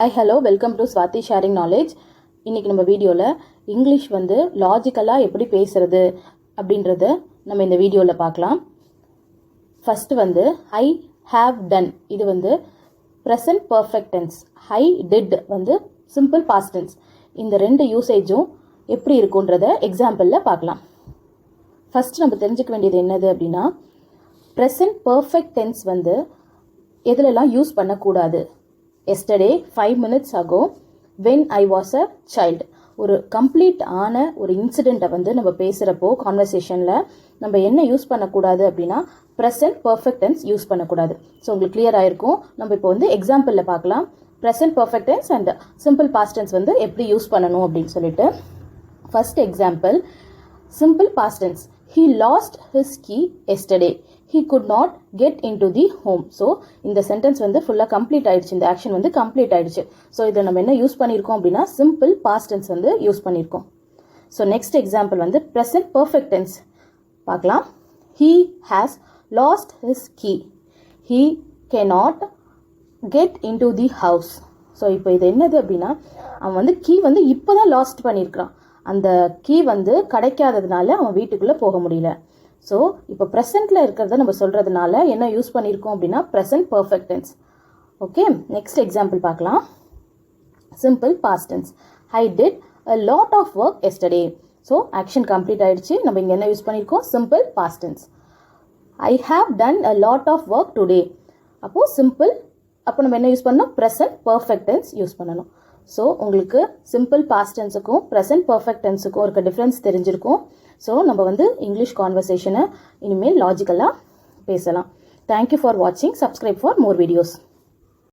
Hi hello welcome to Swathi sharing knowledge. இன்றைக்கி நம்ம வீடியோவில் இங்கிலீஷ் லாஜிக்கலாக எப்படி பேசுகிறது அப்படின்றத நம்ம இந்த வீடியோவில் பார்க்கலாம். ஃபஸ்ட்டு ஐ ஹாவ் டன், இது present perfect tense. I did simple past tense. இந்த ரெண்டு யூசேஜும் எப்படி இருக்குன்றத எக்ஸாம்பிளில் பார்க்கலாம். ஃபஸ்ட்டு நம்ம தெரிஞ்சுக்க வேண்டியது என்னது அப்படின்னா, ப்ரெசன்ட் பர்ஃபெக்ட் டென்ஸ் எதுலெல்லாம் யூஸ் பண்ணக்கூடாது. Yesterday, 5 minutes ago, when I was a child. ஒரு கம்ப்ளீட் ஆன ஒரு இன்சிடெண்ட்டை நம்ம பேசுகிறப்போ கான்வர்சேஷனில் நம்ம என்ன யூஸ் பண்ணக்கூடாது அப்படின்னா ப்ரெசன்ட் பர்ஃபெக்ட் டென்ஸ் யூஸ் பண்ணக்கூடாது. ஸோ உங்களுக்கு கிளியர் ஆயிருக்கும். நம்ம இப்போ எக்ஸாம்பிளில் பார்க்கலாம். Present perfect tense and simple past tense எப்படி யூஸ் பண்ணணும் அப்படின்னு சொல்லிட்டு. First example, simple past tense. He lost his key yesterday. He could not get into the home. So இந்த சென்டென்ஸ் ஃபுல்லாக கம்ப்ளீட் ஆயிடுச்சு. இந்த ஆக்ஷன் கம்ப்ளீட் ஆயிடுச்சு. ஸோ இதை நம்ம என்ன யூஸ் பண்ணியிருக்கோம் அப்படின்னா சிம்பிள் பாஸ்ட் டென்ஸ் யூஸ் பண்ணியிருக்கோம். So next example present perfect tense பார்க்கலாம். He has lost his key. He cannot get into the house. So இப்போ இது என்னது அப்படின்னா அவன் கீ இப்போ தான் லாஸ்ட் பண்ணியிருக்கிறான். அந்த கீ கிடைக்காததுனால அவன் வீட்டுக்குள்ளே போக முடியல. ஸோ இப்போ ப்ரெசென்ட்டில் இருக்கிறத நம்ம சொல்கிறதுனால என்ன யூஸ் பண்ணியிருக்கோம் அப்படின்னா present perfect tense. Okay, next example பார்க்கலாம். Simple past tense. I did a lot of work yesterday. So action complete ஆயிடுச்சு. நம்ம இங்கே என்ன யூஸ் பண்ணியிருக்கோம்? Simple past tense. I have done a lot of work today. அப்போது simple, அப்போ நம்ம என்ன யூஸ் பண்ணணும்? ப்ரெசென்ட் பர்ஃபெக்ட் டென்ஸ் யூஸ் பண்ணணும். ஸோ உங்களுக்கு சிம்பிள் பாஸ்ட் டென்ஸுக்கும் ப்ரெசென்ட் பர்ஃபெக்ட் டென்ஸுக்கும் இருக்க டிஃப்ரென்ஸ் தெரிஞ்சிருக்கும். ஸோ நம்ம இங்கிலீஷ் கான்வர்சேஷனை இனிமேல் லாஜிக்கலாக பேசலாம். தேங்க்யூ ஃபார் வாட்சிங். Subscribe for more videos.